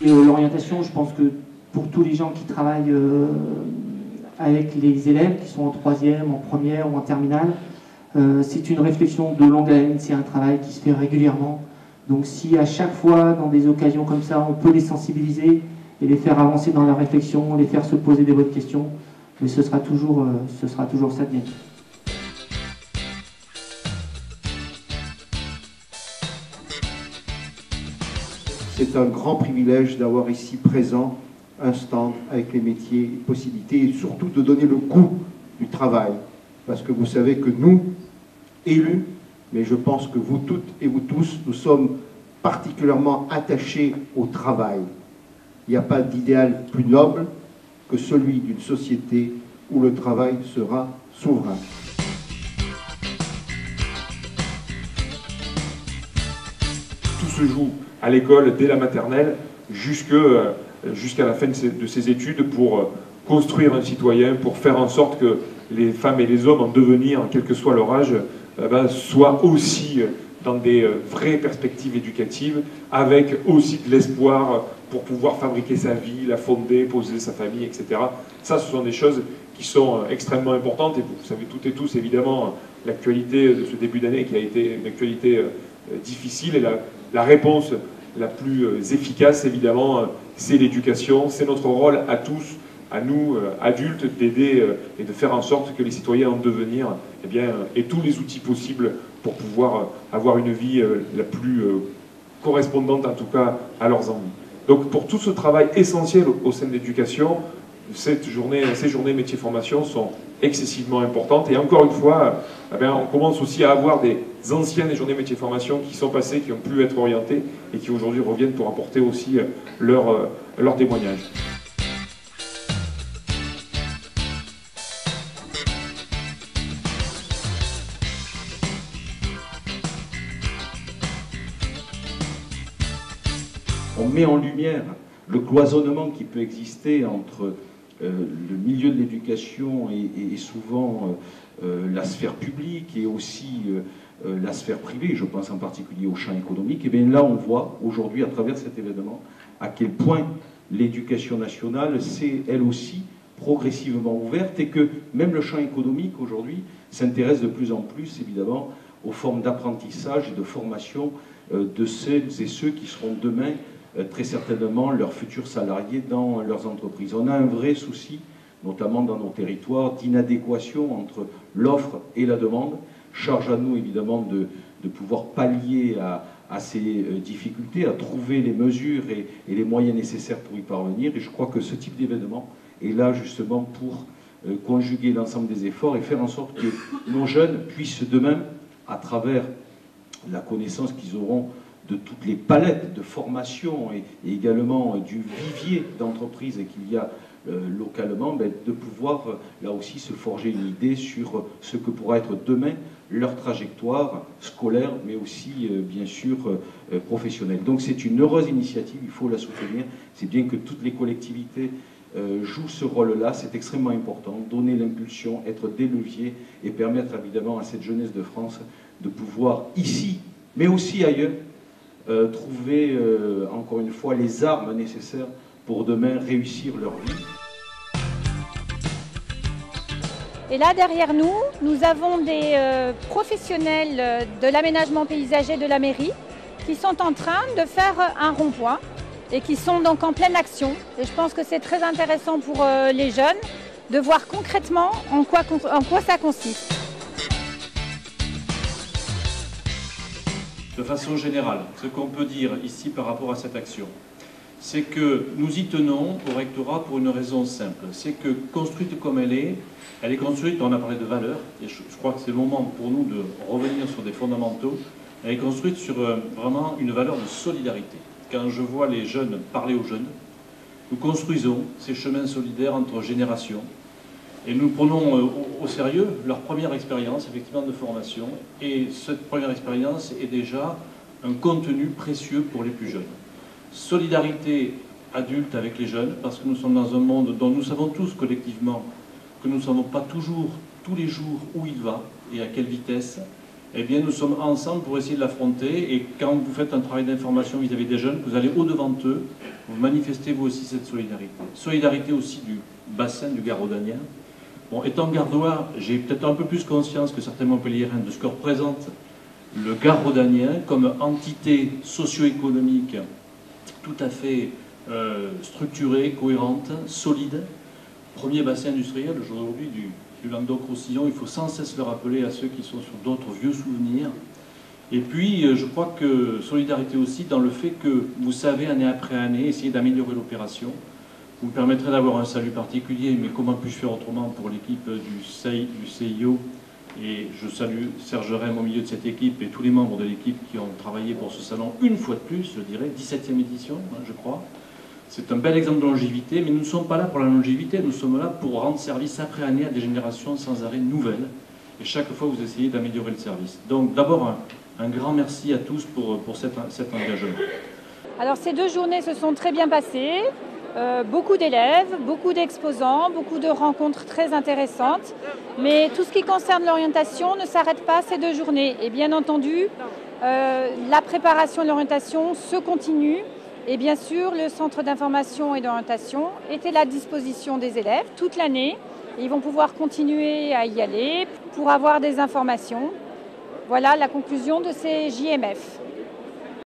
L'orientation, je pense que pour tous les gens qui travaillent avec les élèves, qui sont en troisième, en première ou en terminale, c'est une réflexion de longue haleine, c'est un travail qui se fait régulièrement. Donc si à chaque fois, dans des occasions comme ça, on peut les sensibiliser et les faire avancer dans leur réflexion, les faire se poser des bonnes questions, mais ce sera toujours ça de gagner. C'est un grand privilège d'avoir ici présent un stand avec les métiers et possibilités, et surtout de donner le goût du travail. Parce que vous savez que nous, élus, mais je pense que vous toutes et vous tous, nous sommes particulièrement attachés au travail. Il n'y a pas d'idéal plus noble que celui d'une société où le travail sera souverain. Tout se joue à l'école, dès la maternelle, jusqu'à la fin de ses études, pour construire un citoyen, pour faire en sorte que les femmes et les hommes en devenir, quel que soit leur âge, soient aussi dans des vraies perspectives éducatives, avec aussi de l'espoir pour pouvoir fabriquer sa vie, la fonder, poser sa famille, etc. Ça, ce sont des choses qui sont extrêmement importantes, et vous savez toutes et tous, évidemment, l'actualité de ce début d'année qui a été une actualité difficile, et la réponse la plus efficace, évidemment, c'est l'éducation. C'est notre rôle à tous, à nous, adultes, d'aider et de faire en sorte que les citoyens en devenir aient tous les outils possibles pour pouvoir avoir une vie la plus correspondante, en tout cas, à leurs envies. Donc, pour tout ce travail essentiel au sein de l'éducation, ces journées métiers formation sont excessivement importantes. Et encore une fois, on commence aussi à avoir des anciennes journées métiers formation qui sont passées, qui ont pu être orientées et qui aujourd'hui reviennent pour apporter aussi leur témoignage. On met en lumière le cloisonnement qui peut exister entre le milieu de l'éducation et souvent la sphère publique et aussi la sphère privée, je pense en particulier au champ économique. Et bien là, on voit aujourd'hui à travers cet événement à quel point l'éducation nationale s'est elle aussi progressivement ouverte, et que même le champ économique aujourd'hui s'intéresse de plus en plus évidemment aux formes d'apprentissage et de formation de celles et ceux qui seront demain très certainement leurs futurs salariés dans leurs entreprises. On a un vrai souci, notamment dans nos territoires, d'inadéquation entre l'offre et la demande. Charge à nous évidemment de pouvoir pallier à ces difficultés, à trouver les mesures et les moyens nécessaires pour y parvenir. Et je crois que ce type d'événement est là justement pour conjuguer l'ensemble des efforts et faire en sorte que nos jeunes puissent demain, à travers la connaissance qu'ils auront de toutes les palettes de formation et également du vivier d'entreprises qu'il y a localement, de pouvoir là aussi se forger une idée sur ce que pourra être demain leur trajectoire scolaire, mais aussi bien sûr professionnelle. Donc c'est une heureuse initiative, il faut la soutenir. C'est bien que toutes les collectivités jouent ce rôle-là, c'est extrêmement important, donner l'impulsion, être des leviers et permettre évidemment à cette jeunesse de France de pouvoir ici, mais aussi ailleurs, trouver encore une fois les armes nécessaires pour demain réussir leur vie. Et là derrière nous, nous avons des professionnels de l'aménagement paysager de la mairie qui sont en train de faire un rond-point et qui sont donc en pleine action. Et je pense que c'est très intéressant pour les jeunes de voir concrètement en quoi ça consiste. De façon générale, ce qu'on peut dire ici par rapport à cette action, c'est que nous y tenons au rectorat pour une raison simple. C'est que construite comme elle est construite, on a parlé de valeurs, et je crois que c'est le moment pour nous de revenir sur des fondamentaux. Elle est construite sur vraiment une valeur de solidarité. Quand je vois les jeunes parler aux jeunes, nous construisons ces chemins solidaires entre générations. Et nous prenons au sérieux leur première expérience, effectivement, de formation. Et cette première expérience est déjà un contenu précieux pour les plus jeunes. Solidarité adulte avec les jeunes, parce que nous sommes dans un monde dont nous savons tous collectivement que nous ne savons pas toujours, tous les jours, où il va et à quelle vitesse. eh bien nous sommes ensemble pour essayer de l'affronter. Et quand vous faites un travail d'information vis-à-vis des jeunes, vous allez au-devant d'eux, vous manifestez vous aussi cette solidarité. Solidarité aussi du bassin du Garaud-Danien. Bon, étant gardois, j'ai peut-être un peu plus conscience que certains Montpelliérains de ce que représente le Garaud-Danien comme entité socio-économique tout à fait structurée, cohérente, solide. Premier bassin industriel aujourd'hui du Languedoc-Roussillon, il faut sans cesse le rappeler à ceux qui sont sur d'autres vieux souvenirs. Et puis, je crois que solidarité aussi dans le fait que vous savez, année après année, essayer d'améliorer l'opération. Vous me permettrez d'avoir un salut particulier, mais comment puis-je faire autrement pour l'équipe du CIO? Et je salue Serge Rem au milieu de cette équipe et tous les membres de l'équipe qui ont travaillé pour ce salon une fois de plus, je dirais, 17e édition, je crois. C'est un bel exemple de longévité, mais nous ne sommes pas là pour la longévité, nous sommes là pour rendre service après année à des générations sans arrêt nouvelles. Et chaque fois, vous essayez d'améliorer le service. Donc d'abord, un grand merci à tous pour cet engagement. Alors ces 2 journées se sont très bien passées. Beaucoup d'élèves, beaucoup d'exposants, beaucoup de rencontres très intéressantes. Mais tout ce qui concerne l'orientation ne s'arrête pas ces 2 journées. Et bien entendu, la préparation de l'orientation se continue. Et bien sûr, le centre d'information et d'orientation est à la disposition des élèves toute l'année. Ils vont pouvoir continuer à y aller pour avoir des informations. Voilà la conclusion de ces JMF.